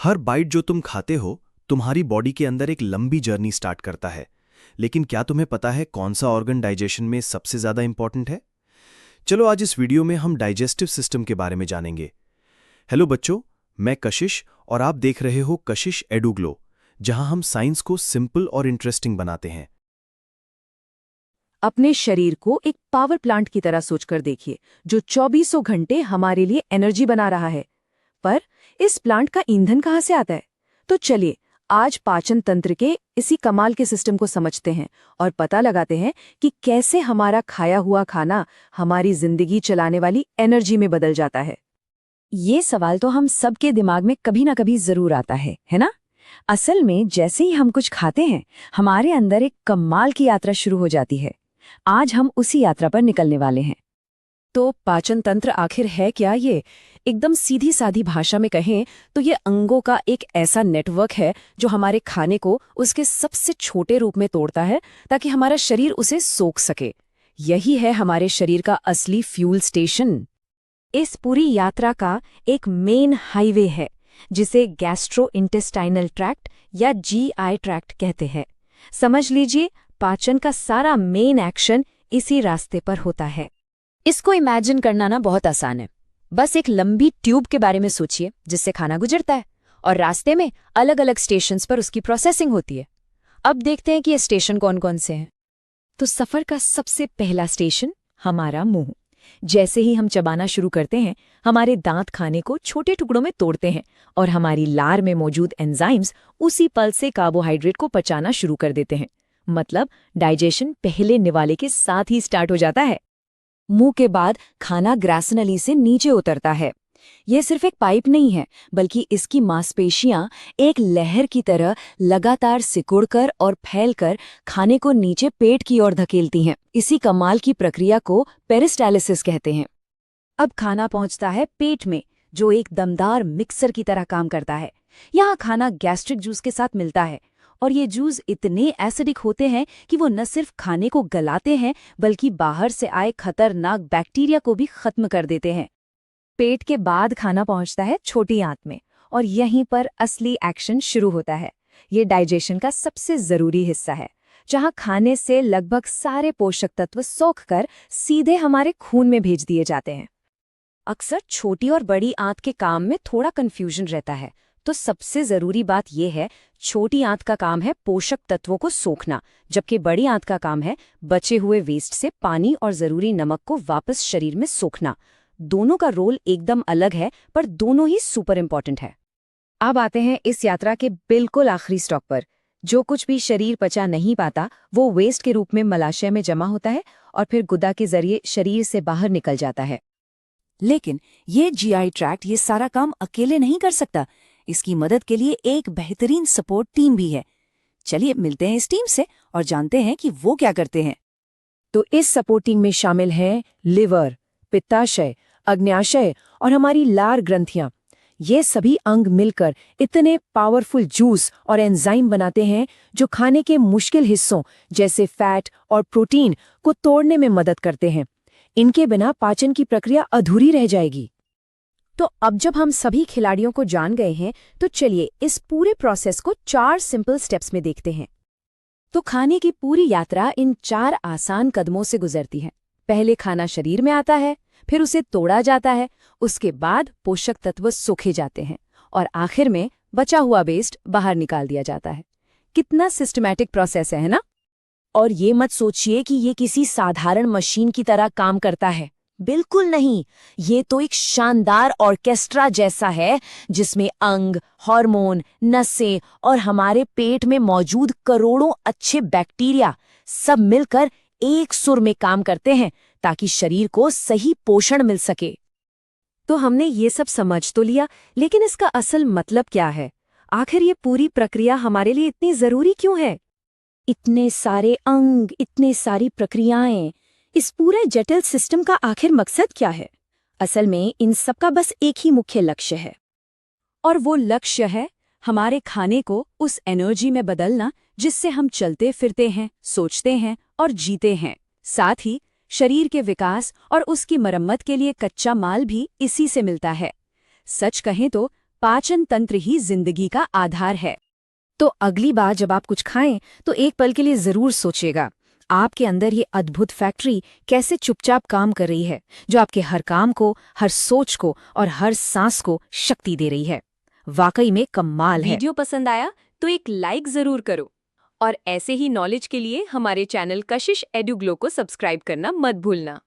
हर bite जो तुम खाते हो तुम्हारी बॉडी के अंदर एक लंबी जर्नी स्टार्ट करता है। लेकिन क्या तुम्हें पता है कौन सा ऑर्गन डाइजेशन में सबसे ज्यादा इंपॉर्टेंट है? चलो आज इस वीडियो में हम डाइजेस्टिव सिस्टम के बारे में जानेंगे। हेलो बच्चों, मैं कशिश और आप देख रहे हो कशिश एडुग्लो, जहां हम साइंस को सिंपल और इंटरेस्टिंग बनाते हैं। अपने शरीर को एक पावर प्लांट की तरह सोचकर देखिए, जो 2400 घंटे हमारे लिए एनर्जी बना रहा है। पर इस प्लांट का ईंधन कहाँ से आता है? तो चलिए आज पाचन तंत्र के इसी कमाल के सिस्टम को समझते हैं और पता लगाते हैं कि कैसे हमारा खाया हुआ खाना हमारी जिंदगी चलाने वाली एनर्जी में बदल जाता है। ये सवाल तो हम सबके दिमाग में कभी ना कभी जरूर आता है ना? असल में जैसे ही हम कुछ खाते हैं, हमारे अंदर एक कमाल की यात्रा शुरू हो जाती है। आज हम उसी यात्रा पर निकलने वाले हैं। तो पाचन तंत्र आखिर है क्या? ये एकदम सीधी सादी भाषा में कहें तो ये अंगों का एक ऐसा नेटवर्क है जो हमारे खाने को उसके सबसे छोटे रूप में तोड़ता है ताकि हमारा शरीर उसे सोख सके। यही है हमारे शरीर का असली फ्यूल स्टेशन। इस पूरी यात्रा का एक मेन हाईवे है जिसे गैस्ट्रो इंटेस्टाइनल ट्रैक्ट या जीआई ट्रैक्ट कहते हैं। समझ लीजिए, पाचन का सारा मेन एक्शन इसी रास्ते पर होता है। इसको इमेजिन करना ना बहुत आसान है। बस एक लंबी ट्यूब के बारे में सोचिए जिससे खाना गुजरता है और रास्ते में अलग अलग स्टेशंस पर उसकी प्रोसेसिंग होती है। अब देखते हैं कि ये स्टेशन कौन कौन से हैं। तो सफर का सबसे पहला स्टेशन हमारा मुंह। जैसे ही हम चबाना शुरू करते हैं, हमारे दांत खाने को छोटे टुकड़ों में तोड़ते हैं और हमारी लार में मौजूद एंजाइम्स उसी पल से कार्बोहाइड्रेट को पचाना शुरू कर देते हैं। मतलब डाइजेशन पहले निवाले के साथ ही स्टार्ट हो जाता है। मुंह के बाद खाना ग्रैसनली से नीचे उतरता है। यह सिर्फ एक पाइप नहीं है, बल्कि इसकी मांसपेशियां एक लहर की तरह लगातार सिकुड़कर और फैलकर खाने को नीचे पेट की ओर धकेलती हैं। इसी कमाल की प्रक्रिया को पेरिस्टालिसिस कहते हैं। अब खाना पहुंचता है पेट में, जो एक दमदार मिक्सर की तरह काम करता है। यहाँ खाना गैस्ट्रिक जूस के साथ मिलता है और ये जूस इतने एसिडिक होते हैं कि वो न सिर्फ खाने को गलाते हैं, बल्कि बाहर से आए खतरनाक बैक्टीरिया को भी खत्म कर देते हैं। पेट के बाद खाना पहुंचता है छोटी आंत में और यहीं पर असली एक्शन शुरू होता है। ये डाइजेशन का सबसे जरूरी हिस्सा है, जहां खाने से लगभग सारे पोषक तत्व सोखकर सीधे हमारे खून में भेज दिए जाते हैं। अक्सर छोटी और बड़ी आंत के काम में थोड़ा कंफ्यूजन रहता है, तो सबसे जरूरी बात यह है, छोटी आंत का काम है पोषक तत्वों को सोखना, जबकि बड़ी आंत का काम है बचे हुए वेस्ट से पानी और जरूरी नमक को वापस शरीर में सोखना। दोनों का रोल एकदम अलग है, पर दोनों ही सुपर इंपॉर्टेंट है। अब आते हैं इस यात्रा के बिल्कुल आखिरी स्टॉप पर। जो कुछ भी शरीर पचा नहीं पाता वो वेस्ट के रूप में मलाशय में जमा होता है और फिर गुदा के जरिए शरीर से बाहर निकल जाता है। लेकिन ये जीआई ट्रैक्ट ये सारा काम अकेले नहीं कर सकता। इसकी मदद के लिए एक बेहतरीन सपोर्ट टीम भी है। चलिए मिलते हैं इस टीम से और जानते हैं कि वो क्या करते हैं। तो इस सपोर्ट टीम में शामिल हैं लिवर, पित्ताशय, अग्न्याशय और हमारी लार ग्रंथियां। ये सभी अंग मिलकर इतने पावरफुल जूस और एंजाइम बनाते हैं जो खाने के मुश्किल हिस्सों जैसे फैट और प्रोटीन को तोड़ने में मदद करते हैं। इनके बिना पाचन की प्रक्रिया अधूरी रह जाएगी। तो अब जब हम सभी खिलाड़ियों को जान गए हैं, तो चलिए इस पूरे प्रोसेस को 4 सिंपल स्टेप्स में देखते हैं। तो खाने की पूरी यात्रा इन 4 आसान कदमों से गुजरती है। पहले खाना शरीर में आता है, फिर उसे तोड़ा जाता है, उसके बाद पोषक तत्व सोखे जाते हैं और आखिर में बचा हुआ वेस्ट बाहर निकाल दिया जाता है। कितना सिस्टमैटिक प्रोसेस है ना? और ये मत सोचिए कि ये किसी साधारण मशीन की तरह काम करता है। बिल्कुल नहीं, ये तो एक शानदार ऑर्केस्ट्रा जैसा है जिसमें अंग, हार्मोन, नसें और हमारे पेट में मौजूद करोड़ों अच्छे बैक्टीरिया सब मिलकर एक सुर में काम करते हैं ताकि शरीर को सही पोषण मिल सके। तो हमने ये सब समझ तो लिया, लेकिन इसका असल मतलब क्या है? आखिर ये पूरी प्रक्रिया हमारे लिए इतनी जरूरी क्यों है? इतने सारे अंग, इतनी सारी प्रक्रियाएं, इस पूरे जटिल सिस्टम का आखिर मकसद क्या है? असल में इन सब का बस एक ही मुख्य लक्ष्य है, और वो लक्ष्य है हमारे खाने को उस एनर्जी में बदलना जिससे हम चलते फिरते हैं, सोचते हैं और जीते हैं। साथ ही शरीर के विकास और उसकी मरम्मत के लिए कच्चा माल भी इसी से मिलता है। सच कहें तो पाचन तंत्र ही जिंदगी का आधार है। तो अगली बार जब आप कुछ खाएं तो एक पल के लिए जरूर सोचिएगा, आपके अंदर ये अद्भुत फैक्ट्री कैसे चुपचाप काम कर रही है, जो आपके हर काम को, हर सोच को और हर सांस को शक्ति दे रही है। वाकई में कमाल है। वीडियो पसंद आया तो एक लाइक जरूर करो और ऐसे ही नॉलेज के लिए हमारे चैनल कशिश एडुग्लो को सब्सक्राइब करना मत भूलना।